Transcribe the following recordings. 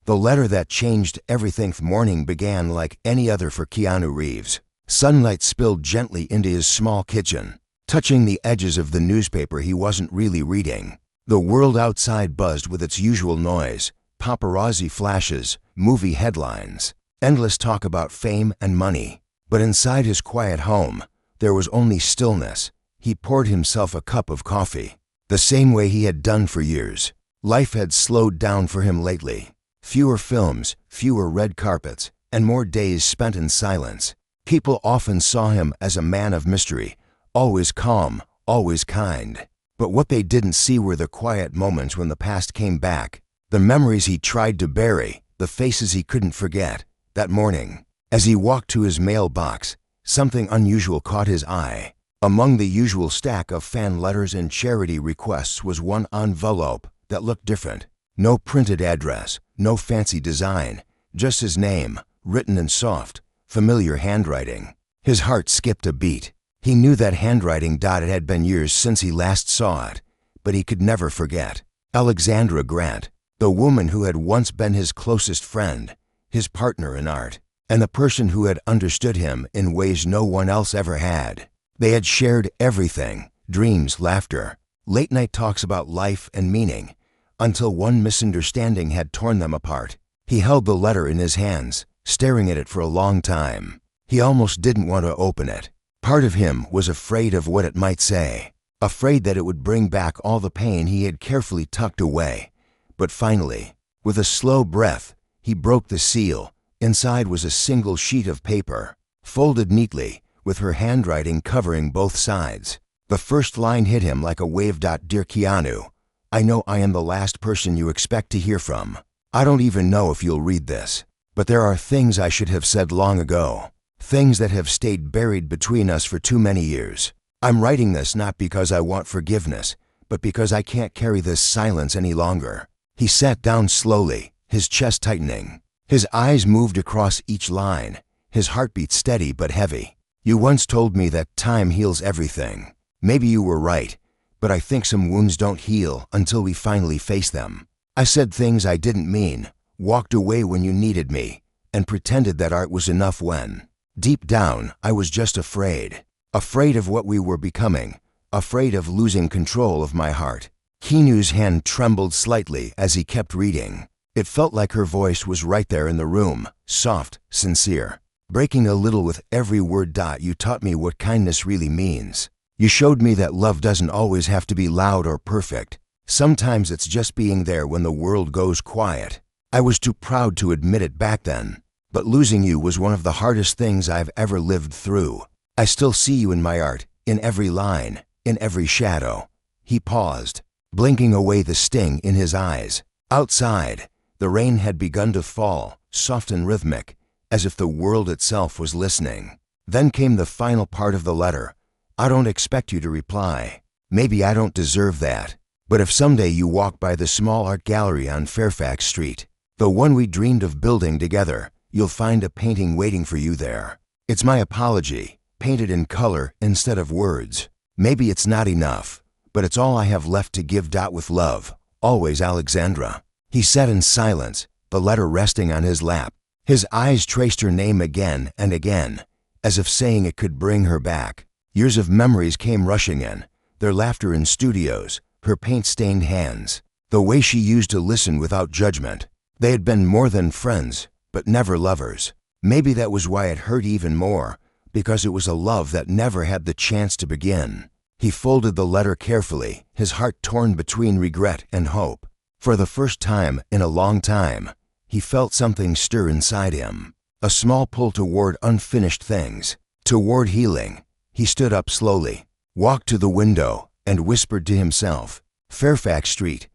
The letter that changed everything. Morning began like any other for Keanu Reeves. Sunlight spilled gently into his small kitchen, touching the edges of the newspaper he wasn't really reading. The world outside buzzed with its usual noise: paparazzi flashes, movie headlines, endless talk about fame and money. But inside his quiet home, there was only stillness. He poured himself a cup of coffee, the same way he had done for years. Life had slowed down for him lately. Fewer films, fewer red carpets, and more days spent in silence. People often saw him as a man of mystery, always calm, always kind. But what they didn't see were the quiet moments when the past came back, the memories he tried to bury, the faces he couldn't forget. That morning, as he walked to his mailbox, something unusual caught his eye. Among the usual stack of fan letters and charity requests was one envelope that looked different. No printed address, no fancy design, just his name, written in soft, familiar handwriting. His heart skipped a beat. He knew that handwriting. It had been years since he last saw it, but he could never forget. Alexandra Grant, the woman who had once been his closest friend, his partner in art, and the person who had understood him in ways no one else ever had. They had shared everything: dreams, laughter, late-night talks about life and meaning, until one misunderstanding had torn them apart. He held the letter in his hands, staring at it for a long time. He almost didn't want to open it. Part of him was afraid of what it might say, afraid that it would bring back all the pain he had carefully tucked away. But finally, with a slow breath, he broke the seal. Inside was a single sheet of paper, folded neatly, with her handwriting covering both sides. The first line hit him like a wave. Dear Keanu, I know I am the last person you expect to hear from. I don't even know if you'll read this, but there are things I should have said long ago. Things that have stayed buried between us for too many years. I'm writing this not because I want forgiveness, but because I can't carry this silence any longer. He sat down slowly, his chest tightening. His eyes moved across each line, his heartbeat steady but heavy. You once told me that time heals everything. Maybe you were right, but I think some wounds don't heal until we finally face them. I said things I didn't mean, walked away when you needed me, and pretended that art was enough when deep down, I was just afraid. Afraid of what we were becoming. Afraid of losing control of my heart. Keanu's hand trembled slightly as he kept reading. It felt like her voice was right there in the room, soft, sincere, breaking a little with every word. You taught me what kindness really means. You showed me that love doesn't always have to be loud or perfect. Sometimes it's just being there when the world goes quiet. I was too proud to admit it back then. But losing you was one of the hardest things I've ever lived through. I still see you in my art, in every line, in every shadow. He paused, blinking away the sting in his eyes. Outside, the rain had begun to fall, soft and rhythmic, as if the world itself was listening. Then came the final part of the letter. I don't expect you to reply. Maybe I don't deserve that. But if someday you walk by the small art gallery on Fairfax Street, the one we dreamed of building together, you'll find a painting waiting for you there. It's my apology, painted in color instead of words. Maybe it's not enough, but it's all I have left to give. With love, always, Alexandra. He sat in silence, the letter resting on his lap. His eyes traced her name again and again, as if saying it could bring her back. Years of memories came rushing in, their laughter in studios, her paint-stained hands, the way she used to listen without judgment. They had been more than friends, but never lovers. Maybe that was why it hurt even more, because it was a love that never had the chance to begin. He folded the letter carefully, his heart torn between regret and hope. For the first time in a long time, he felt something stir inside him, a small pull toward unfinished things, toward healing. He stood up slowly, walked to the window, and whispered to himself, Fairfax Street.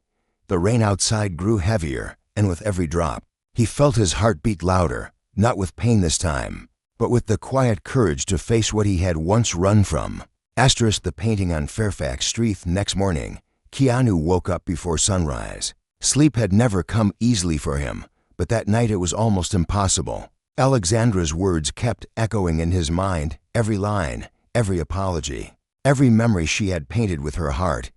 The rain outside grew heavier, and with every drop, he felt his heart beat louder, not with pain this time, but with the quiet courage to face what he had once run from. The painting on Fairfax Street. Next morning, Keanu woke up before sunrise. Sleep had never come easily for him, but that night it was almost impossible. Alexandra's words kept echoing in his mind, every line, every apology, every memory she had painted with her heart.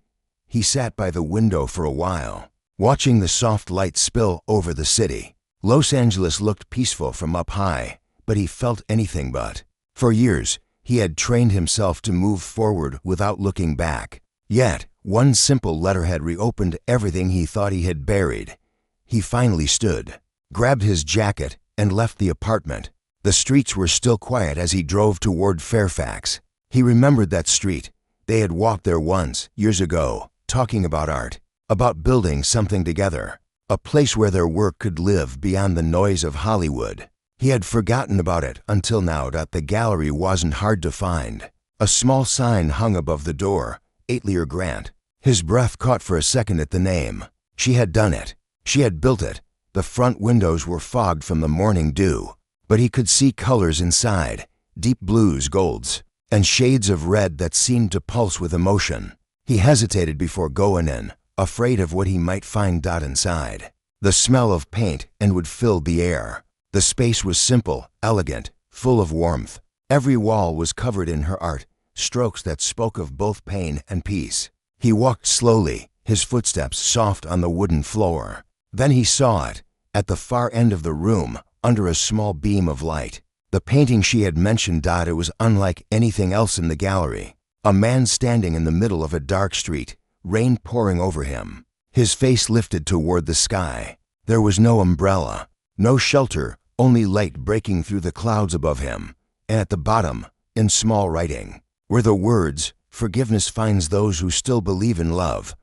He sat by the window for a while, watching the soft light spill over the city. Los Angeles looked peaceful from up high, but he felt anything but. For years, he had trained himself to move forward without looking back. Yet, one simple letter had reopened everything he thought he had buried. He finally stood, grabbed his jacket, and left the apartment. The streets were still quiet as he drove toward Fairfax. He remembered that street. They had walked there once, years ago, talking about art, about building something together, a place where their work could live beyond the noise of Hollywood. He had forgotten about it until now that the gallery wasn't hard to find. A small sign hung above the door, Atelier Grant. His breath caught for a second at the name. She had done it. She had built it. The front windows were fogged from the morning dew, but he could see colors inside, deep blues, golds, and shades of red that seemed to pulse with emotion. He hesitated before going in, afraid of what he might find inside. The smell of paint and would fill the air. The space was simple, elegant, full of warmth. Every wall was covered in her art, strokes that spoke of both pain and peace. He walked slowly, his footsteps soft on the wooden floor. Then he saw it, at the far end of the room, under a small beam of light. The painting she had mentioned. It was unlike anything else in the gallery. A man standing in the middle of a dark street, rain pouring over him. His face lifted toward the sky. There was no umbrella, no shelter, only light breaking through the clouds above him. And at the bottom, in small writing, were the words, "Forgiveness finds those who still believe in love."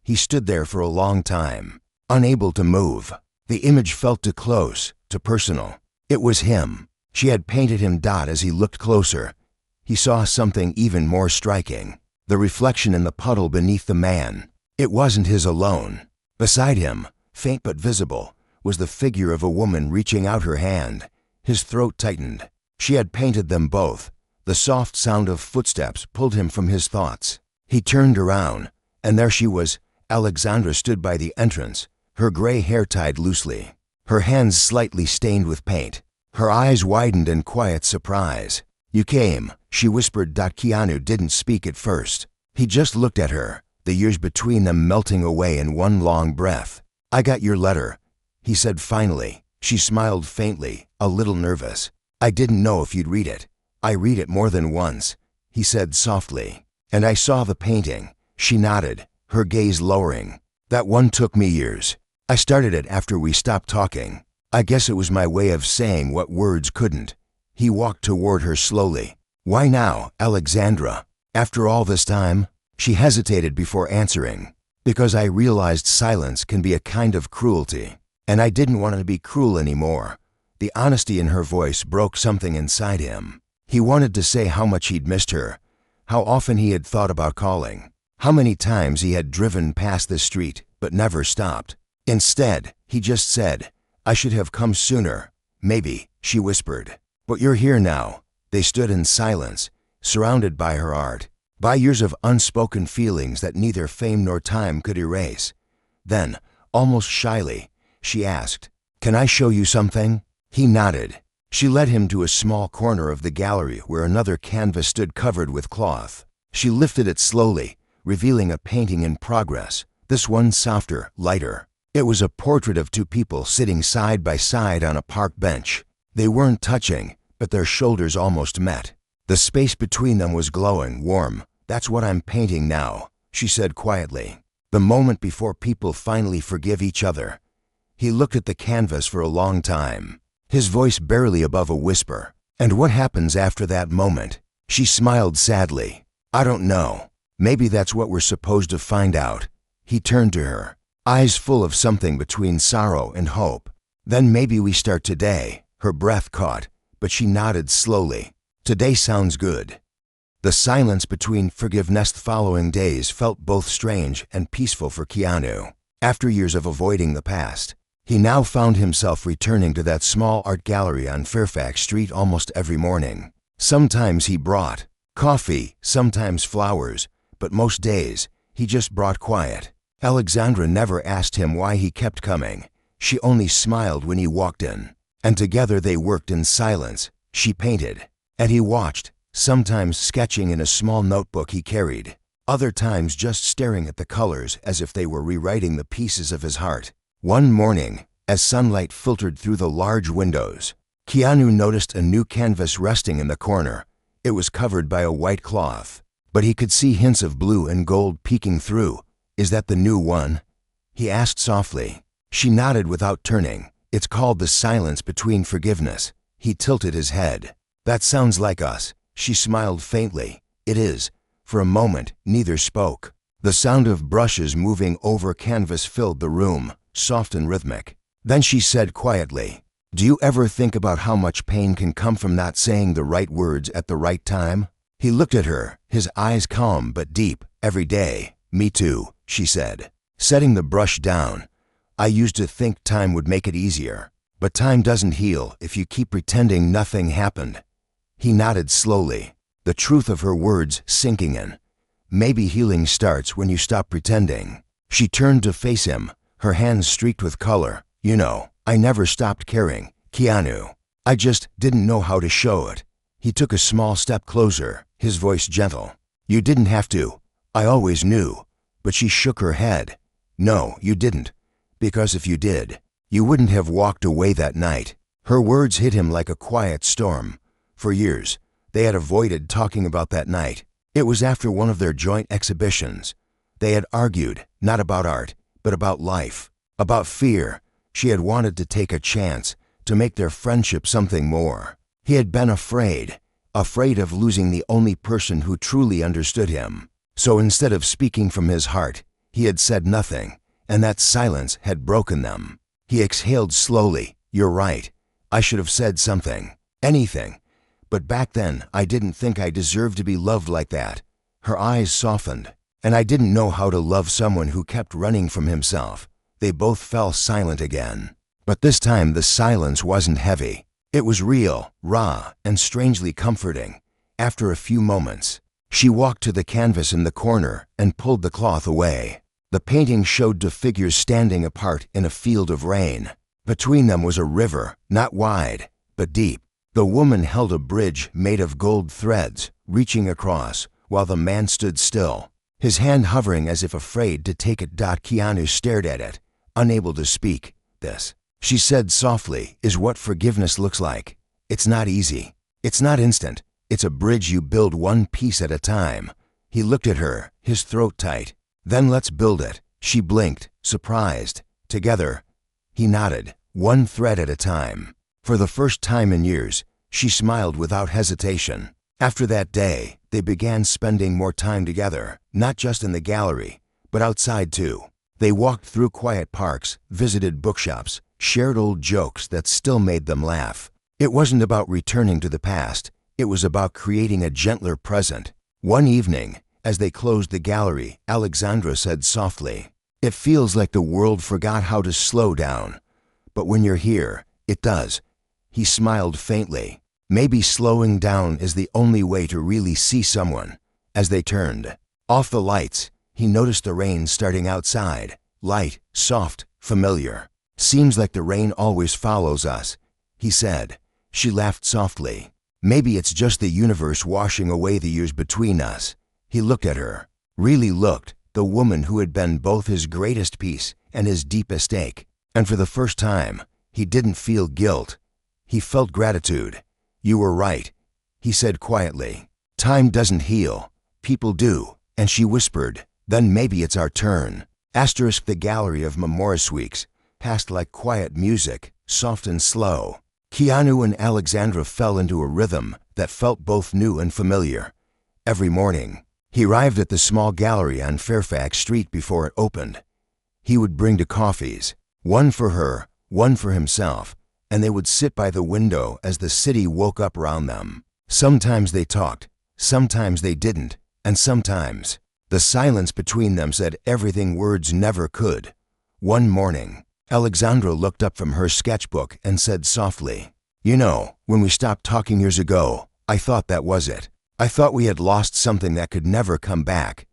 He stood there for a long time, unable to move. The image felt too close, too personal. It was him. She had painted him. As he looked closer, he saw something even more striking. The reflection in the puddle beneath the man. It wasn't his alone. Beside him, faint but visible, was the figure of a woman reaching out her hand. His throat tightened. She had painted them both. The soft sound of footsteps pulled him from his thoughts. He turned around, and there she was. Alexandra stood by the entrance, her gray hair tied loosely, her hands slightly stained with paint. Her eyes widened in quiet surprise. "You came," she whispered. Keanu didn't speak at first. He just looked at her, the years between them melting away in one long breath. "I got your letter," he said finally. She smiled faintly, a little nervous. "I didn't know if you'd read it." "I read it more than once," he said softly. "And I saw the painting." She nodded, her gaze lowering. "That one took me years. I started it after we stopped talking. I guess it was my way of saying what words couldn't." He walked toward her slowly. "Why now, Alexandra? After all this time?" She hesitated before answering. "Because I realized silence can be a kind of cruelty. And I didn't want to be cruel anymore." The honesty in her voice broke something inside him. He wanted to say how much he'd missed her, how often he had thought about calling, how many times he had driven past the street but never stopped. Instead, he just said, "I should have come sooner." "Maybe," she whispered. "But you're here now." They stood in silence, surrounded by her art, by years of unspoken feelings that neither fame nor time could erase. Then, almost shyly, she asked, "Can I show you something?" He nodded. She led him to a small corner of the gallery where another canvas stood covered with cloth. She lifted it slowly, revealing a painting in progress, this one softer, lighter. It was a portrait of two people sitting side by side on a park bench. They weren't touching, but their shoulders almost met. The space between them was glowing, warm. "That's what I'm painting now," she said quietly. "The moment before people finally forgive each other." He looked at the canvas for a long time, his voice barely above a whisper. "And what happens after that moment?" She smiled sadly. "I don't know. Maybe that's what we're supposed to find out." He turned to her, eyes full of something between sorrow and hope. "Then maybe we start today." Her breath caught, but she nodded slowly. "Today sounds good." The silence between forgiveness following days felt both strange and peaceful for Keanu. After years of avoiding the past, he now found himself returning to that small art gallery on Fairfax Street almost every morning. Sometimes he brought coffee, sometimes flowers, but most days he just brought quiet. Alexandra never asked him why he kept coming. She only smiled when he walked in. And together they worked in silence. She painted, and he watched, sometimes sketching in a small notebook he carried, other times just staring at the colors as if they were rewriting the pieces of his heart. One morning, as sunlight filtered through the large windows. Keanu noticed a new canvas resting in the corner. It was covered by a white cloth, but he could see hints of blue and gold peeking through. "Is that the new one?" he asked softly. She nodded without turning. "It's called The Silence Between Forgiveness." He tilted his head. "That sounds like us." She smiled faintly. "It is." For a moment, neither spoke. The sound of brushes moving over canvas filled the room, soft and rhythmic. Then she said quietly, "Do you ever think about how much pain can come from not saying the right words at the right time?" He looked at her, his eyes calm but deep. "Every day." "Me too," she said, setting the brush down. "I used to think time would make it easier. But time doesn't heal if you keep pretending nothing happened." He nodded slowly, the truth of her words sinking in. "Maybe healing starts when you stop pretending." She turned to face him, her hands streaked with color. "You know, I never stopped caring, Keanu. I just didn't know how to show it." He took a small step closer, his voice gentle. "You didn't have to. I always knew." But she shook her head. "No, you didn't. Because if you did, you wouldn't have walked away that night." Her words hit him like a quiet storm. For years, they had avoided talking about that night. It was after one of their joint exhibitions. They had argued, not about art, but about life, about fear. She had wanted to take a chance, to make their friendship something more. He had been afraid of losing the only person who truly understood him. So instead of speaking from his heart, he had said nothing, and that silence had broken them. He exhaled slowly. "You're right. I should have said something. Anything. But back then, I didn't think I deserved to be loved like that." Her eyes softened. "And I didn't know how to love someone who kept running from himself." They both fell silent again. But this time the silence wasn't heavy. It was real, raw, and strangely comforting. After a few moments, she walked to the canvas in the corner and pulled the cloth away. The painting showed two figures standing apart in a field of rain. Between them was a river, not wide, but deep. The woman held a bridge made of gold threads, reaching across, while the man stood still, his hand hovering as if afraid to take it. Keanu stared at it, unable to speak. "This," she said softly, "is what forgiveness looks like. It's not easy. It's not instant. It's a bridge you build one piece at a time." He looked at her, his throat tight. "Then let's build it." She blinked, surprised. "Together." He nodded, "one thread at a time." For the first time in years, she smiled without hesitation. After that day, they began spending more time together, not just in the gallery, but outside too. They walked through quiet parks, visited bookshops, shared old jokes that still made them laugh. It wasn't about returning to the past. It was about creating a gentler present. One evening, as they closed the gallery, Alexandra said softly, "It feels like the world forgot how to slow down. But when you're here, it does." He smiled faintly. Maybe slowing down is the only way to really see someone. As they turned off the lights, he noticed the rain starting outside. Light, soft, familiar. "Seems like the rain always follows us," he said. She laughed softly. "Maybe it's just the universe washing away the years between us." He looked at her. Really looked. The woman who had been both his greatest peace and his deepest ache. And for the first time, he didn't feel guilt. He felt gratitude. "You were right," he said quietly. "Time doesn't heal. People do." And she whispered, "Then maybe it's our turn." The gallery of Memoris Weeks passed like quiet music, soft and slow. Keanu and Alexandra fell into a rhythm that felt both new and familiar. Every morning, he arrived at the small gallery on Fairfax Street before it opened. He would bring two coffees, one for her, one for himself, and they would sit by the window as the city woke up around them. Sometimes they talked, sometimes they didn't, and sometimes the silence between them said everything words never could. One morning, Alexandra looked up from her sketchbook and said softly, "You know, when we stopped talking years ago, I thought that was it. I thought we had lost something that could never come back."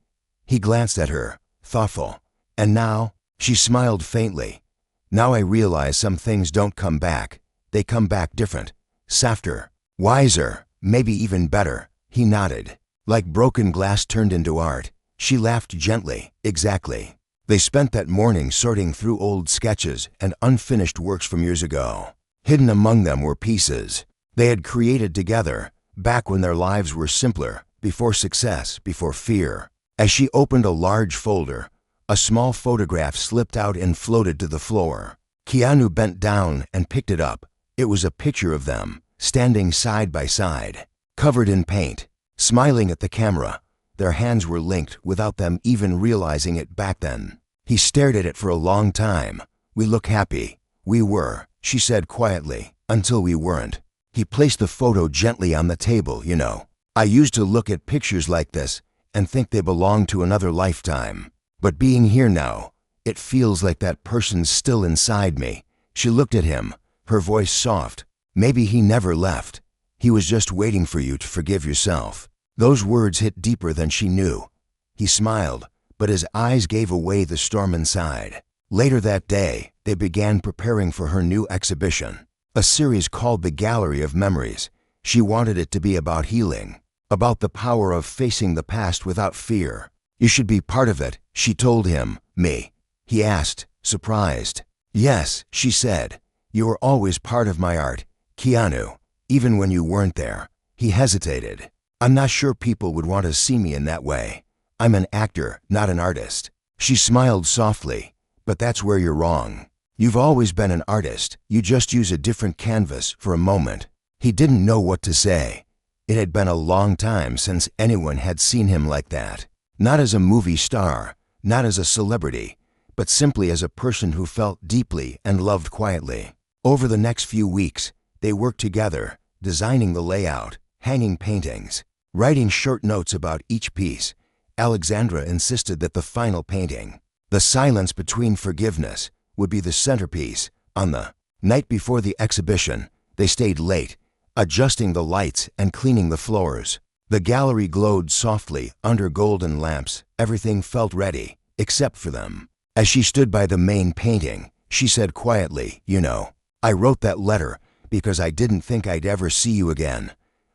He glanced at her, thoughtful. "And now?" She smiled faintly. "Now I realize some things don't come back. They come back different, softer, wiser, maybe even better." He nodded. "Like broken glass turned into art." She laughed gently. "Exactly. They spent that morning sorting through old sketches and unfinished works from years ago. Hidden among them were pieces they had created together, back when their lives were simpler, before success, before fear. As she opened a large folder, a small photograph slipped out and floated to the floor. Keanu bent down and picked it up. It was a picture of them, standing side by side, covered in paint, smiling at the camera. Their hands were linked without them even realizing it back then. He stared at it for a long time. "We look happy." "We were," she said quietly, "until we weren't." He placed the photo gently on the table. "You know, I used to look at pictures like this and think they belonged to another lifetime. But being here now, it feels like that person's still inside me." She looked at him, her voice soft. "Maybe he never left. He was just waiting for you to forgive yourself." Those words hit deeper than she knew. He smiled, but his eyes gave away the storm inside. Later that day, they began preparing for her new exhibition, a series called The Gallery of Memories. She wanted it to be about healing, about the power of facing the past without fear. "You should be part of it," she told him. "Me?" he asked, surprised. "Yes," she said. "You were always part of my art, Keanu, even when you weren't there." He hesitated. "I'm not sure people would want to see me in that way. I'm an actor, not an artist." She smiled softly. "But that's where you're wrong. You've always been an artist. You just use a different canvas for a moment." He didn't know what to say. It had been a long time since anyone had seen him like that. Not as a movie star, not as a celebrity, but simply as a person who felt deeply and loved quietly. Over the next few weeks, they worked together, designing the layout, hanging paintings, writing short notes about each piece. Alexandra insisted that the final painting, The Silence Between Forgiveness, would be the centerpiece. On the night before the exhibition, they stayed late, adjusting the lights and cleaning the floors. The gallery glowed softly under golden lamps. Everything felt ready, except for them. As she stood by the main painting, she said quietly, "You know, I wrote that letter because I didn't think I'd ever see you again.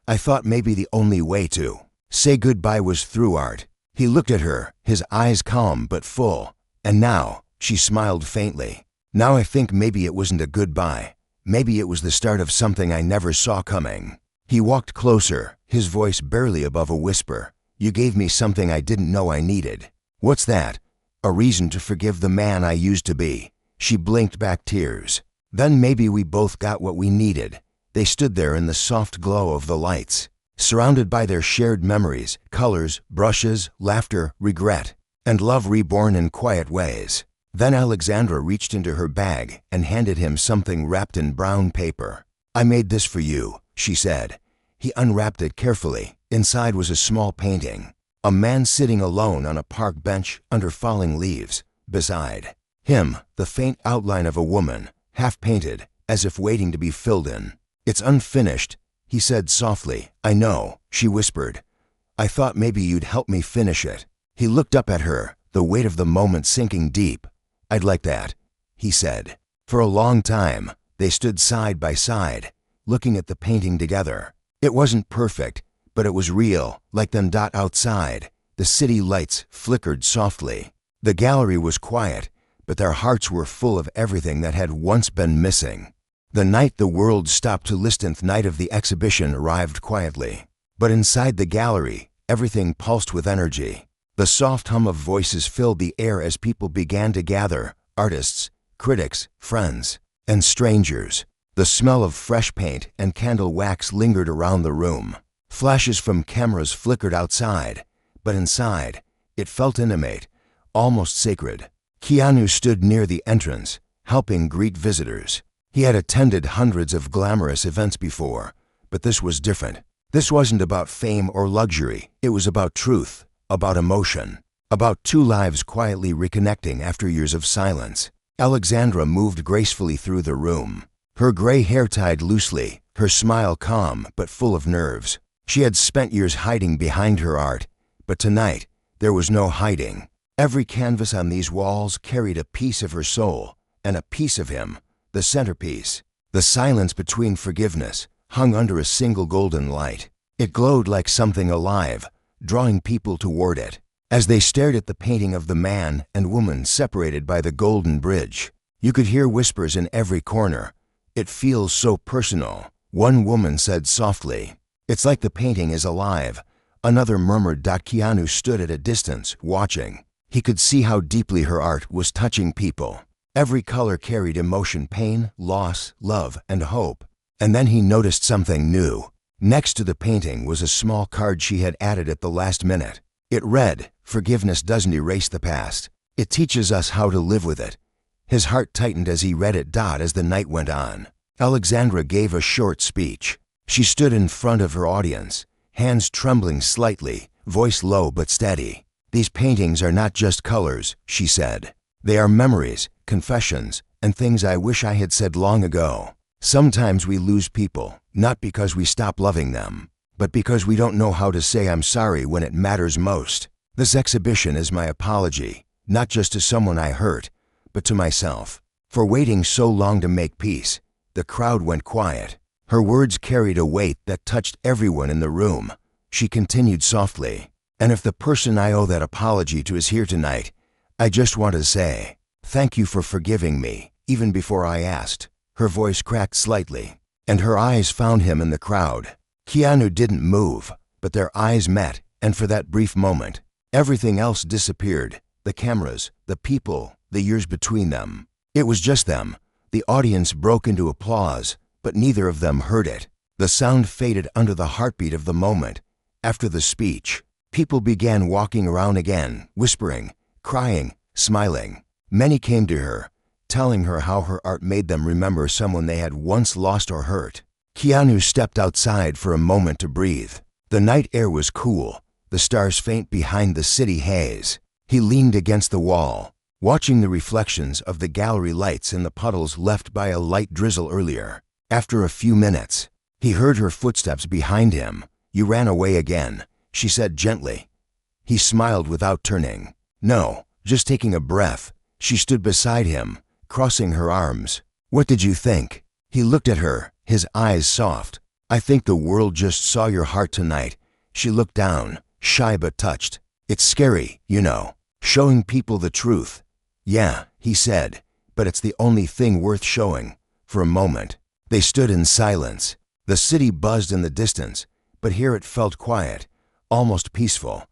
I thought maybe the only way to say goodbye was through art." He looked at her, his eyes calm but full. "And now," she smiled faintly, "now I think maybe it wasn't a goodbye. Maybe it was the start of something I never saw coming." He walked closer, his voice barely above a whisper. "You gave me something I didn't know I needed." "What's that?" "A reason to forgive the man I used to be." She blinked back tears. "Then maybe we both got what we needed." They stood there in the soft glow of the lights, surrounded by their shared memories, colors, brushes, laughter, regret, and love reborn in quiet ways. Then Alexandra reached into her bag and handed him something wrapped in brown paper. "I made this for you," she said. He unwrapped it carefully. Inside was a small painting. A man sitting alone on a park bench under falling leaves. Beside him, the faint outline of a woman, half-painted, as if waiting to be filled in. "It's unfinished," he said softly. "I know," she whispered. "I thought maybe you'd help me finish it." He looked up at her, the weight of the moment sinking deep. "I'd like that," he said. For a long time, they stood side by side, looking at the painting together. It wasn't perfect, but it was real, like them outside. The city lights flickered softly. The gallery was quiet, but their hearts were full of everything that had once been missing. The night the world stopped to listen, the night of the exhibition arrived quietly. But inside the gallery, everything pulsed with energy. The soft hum of voices filled the air as people began to gather, artists, critics, friends, and strangers. The smell of fresh paint and candle wax lingered around the room. Flashes from cameras flickered outside, but inside, it felt intimate, almost sacred. Keanu stood near the entrance, helping greet visitors. He had attended hundreds of glamorous events before, but this was different. This wasn't about fame or luxury. It was about truth, about emotion, about two lives quietly reconnecting after years of silence. Alexandra moved gracefully through the room, her gray hair tied loosely, her smile calm but full of nerves. She had spent years hiding behind her art, but tonight there was no hiding. Every canvas on these walls carried a piece of her soul and a piece of him. The centerpiece, The Silence Between Forgiveness, hung under a single golden light. It glowed like something alive, drawing people toward it. As they stared at the painting of the man and woman separated by the golden bridge, you could hear whispers in every corner. "It feels so personal," one woman said softly. "It's like the painting is alive." Another murmured. Keanu stood at a distance, watching. He could see how deeply her art was touching people. Every color carried emotion: pain, loss, love, and hope. And then he noticed something new. Next to the painting was a small card she had added at the last minute. It read, "Forgiveness doesn't erase the past. It teaches us how to live with it." His heart tightened as he read it. As the night went on, Alexandra gave a short speech. She stood in front of her audience, hands trembling slightly, voice low but steady. "These paintings are not just colors," she said. "They are memories, confessions, and things I wish I had said long ago. Sometimes we lose people, not because we stop loving them, but because we don't know how to say I'm sorry when it matters most. This exhibition is my apology, not just to someone I hurt, but to myself, for waiting so long to make peace." The crowd went quiet. Her words carried a weight that touched everyone in the room. She continued softly, "And if the person I owe that apology to is here tonight, I just want to say, thank you for forgiving me, even before I asked." Her voice cracked slightly, and her eyes found him in the crowd. Keanu didn't move, but their eyes met, and for that brief moment, everything else disappeared. The cameras, the people, the years between them. It was just them. The audience broke into applause, but neither of them heard it. The sound faded under the heartbeat of the moment. After the speech, people began walking around again, whispering, crying, smiling. Many came to her, telling her how her art made them remember someone they had once lost or hurt. Keanu stepped outside for a moment to breathe. The night air was cool, the stars faint behind the city haze. He leaned against the wall, watching the reflections of the gallery lights in the puddles left by a light drizzle earlier. After a few minutes, he heard her footsteps behind him. "You ran away again," she said gently. He smiled without turning. "No, just taking a breath." She stood beside him, crossing her arms. "What did you think?" He looked at her, his eyes soft. "I think the world just saw your heart tonight." She looked down, shy but touched. "It's scary, you know, showing people the truth." "Yeah," he said, "but it's the only thing worth showing." For a moment, they stood in silence. The city buzzed in the distance, but here it felt quiet, almost peaceful.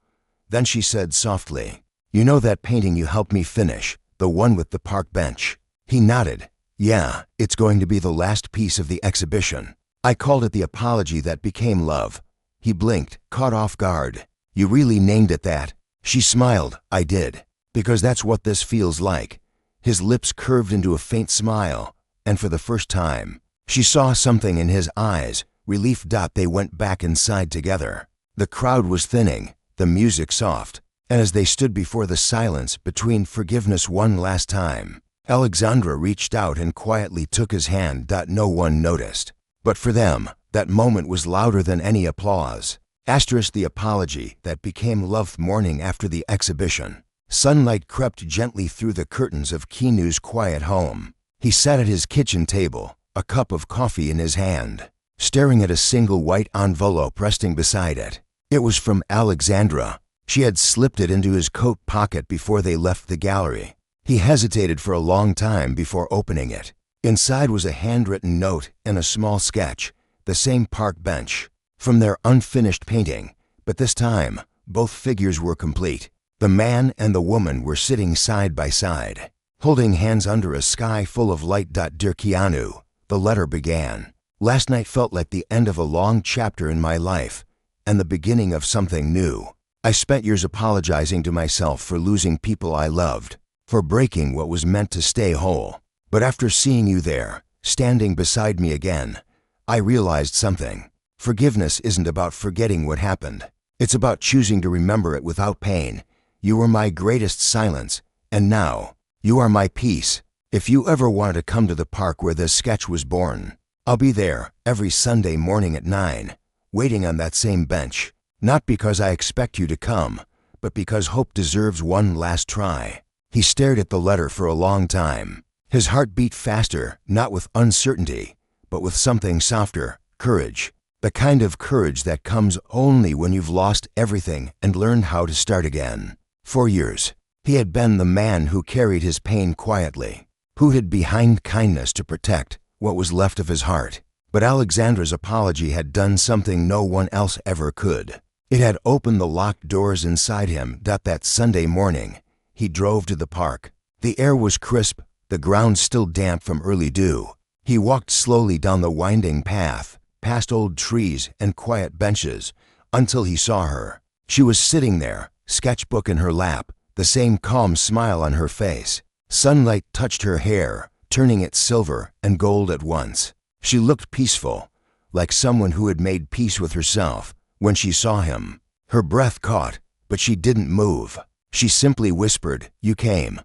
Then she said softly, "You know that painting you helped me finish, the one with the park bench?" He nodded. "Yeah, it's going to be the last piece of the exhibition. I called it the apology that became love." He blinked, caught off guard. "You really named it that?" She smiled. "I did, because that's what this feels like." His lips curved into a faint smile, and for the first time, she saw something in his eyes, relief. They went back inside together. The crowd was thinning, the music soft, and as they stood before the silence between forgiveness one last time, Alexandra reached out and quietly took his hand. No one noticed. But for them, that moment was louder than any applause. The apology that became love. Morning after the exhibition, sunlight crept gently through the curtains of Keanu's quiet home. He sat at his kitchen table, a cup of coffee in his hand, staring at a single white envelope resting beside it. It was from Alexandra. She had slipped it into his coat pocket before they left the gallery. He hesitated for a long time before opening it. Inside was a handwritten note and a small sketch, the same park bench, from their unfinished painting, but this time, both figures were complete. The man and the woman were sitting side by side, holding hands under a sky full of light. "Dear Keanu," the letter began, "last night felt like the end of a long chapter in my life, and the beginning of something new. I spent years apologizing to myself for losing people I loved, for breaking what was meant to stay whole. But after seeing you there, standing beside me again, I realized something. Forgiveness isn't about forgetting what happened. It's about choosing to remember it without pain. You were my greatest silence, and now, you are my peace. If you ever want to come to the park where this sketch was born, I'll be there every Sunday morning at 9, waiting on that same bench. Not because I expect you to come, but because hope deserves one last try." He stared at the letter for a long time. His heart beat faster, not with uncertainty, but with something softer, courage. The kind of courage that comes only when you've lost everything and learned how to start again. For years, he had been the man who carried his pain quietly, who hid behind kindness to protect what was left of his heart. But Alexandra's apology had done something no one else ever could. It had opened the locked doors inside him. That Sunday morning, he drove to the park. The air was crisp, the ground still damp from early dew. He walked slowly down the winding path, past old trees and quiet benches, until he saw her. She was sitting there, sketchbook in her lap, the same calm smile on her face. Sunlight touched her hair, turning it silver and gold at once. She looked peaceful, like someone who had made peace with herself when she saw him. Her breath caught, but she didn't move. She simply whispered, "You came."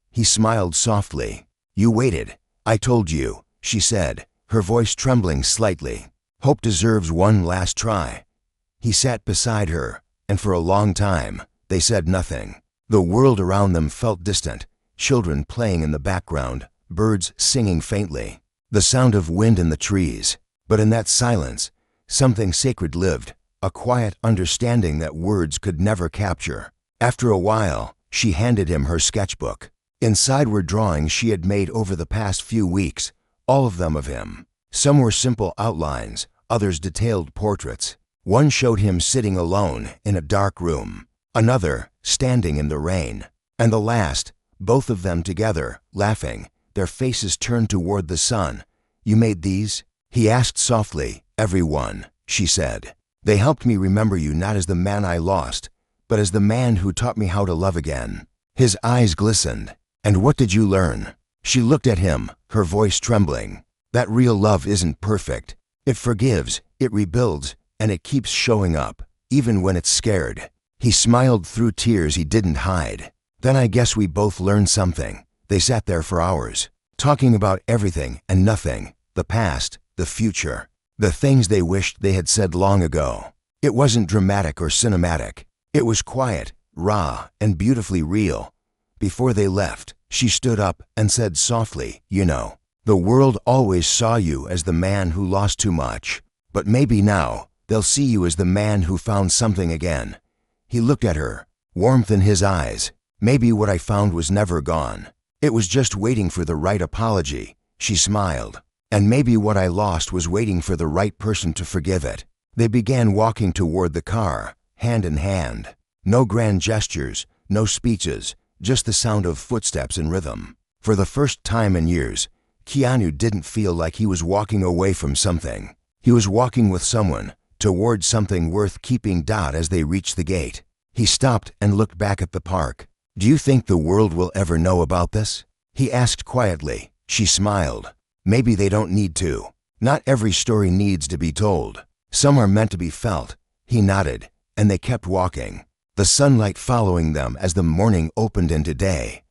He smiled softly. "You waited. I told you," she said, her voice trembling slightly. "Hope deserves one last try." He sat beside her, and for a long time, they said nothing. The world around them felt distant, children playing in the background, birds singing faintly, the sound of wind in the trees. But in that silence, something sacred lived, a quiet understanding that words could never capture. After a while, she handed him her sketchbook. Inside were drawings she had made over the past few weeks, all of them of him. Some were simple outlines, others detailed portraits. One showed him sitting alone in a dark room, another standing in the rain, and the last, both of them together, laughing, their faces turned toward the sun. "You made these?" he asked softly. "Every one," she said. "They helped me remember you not as the man I lost, but as the man who taught me how to love again." His eyes glistened. "And what did you learn?" She looked at him, her voice trembling. "That real love isn't perfect. It forgives, it rebuilds, and it keeps showing up, even when it's scared." He smiled through tears he didn't hide. "Then I guess we both learned something." They sat there for hours, talking about everything and nothing, the past, the future, the things they wished they had said long ago. It wasn't dramatic or cinematic. It was quiet, raw, and beautifully real. Before they left, she stood up and said softly, "You know, the world always saw you as the man who lost too much, but maybe now they'll see you as the man who found something again." He looked at her, warmth in his eyes. "Maybe what I found was never gone. It was just waiting for the right apology." She smiled. "And maybe what I lost was waiting for the right person to forgive it." They began walking toward the car, hand in hand. No grand gestures, no speeches, just the sound of footsteps and rhythm. For the first time in years, Keanu didn't feel like he was walking away from something. He was walking with someone, toward something worth keeping. As they reached the gate, he stopped and looked back at the park. "Do you think the world will ever know about this?" he asked quietly. She smiled. "Maybe they don't need to. Not every story needs to be told. Some are meant to be felt." He nodded, and they kept walking, the sunlight following them as the morning opened into day.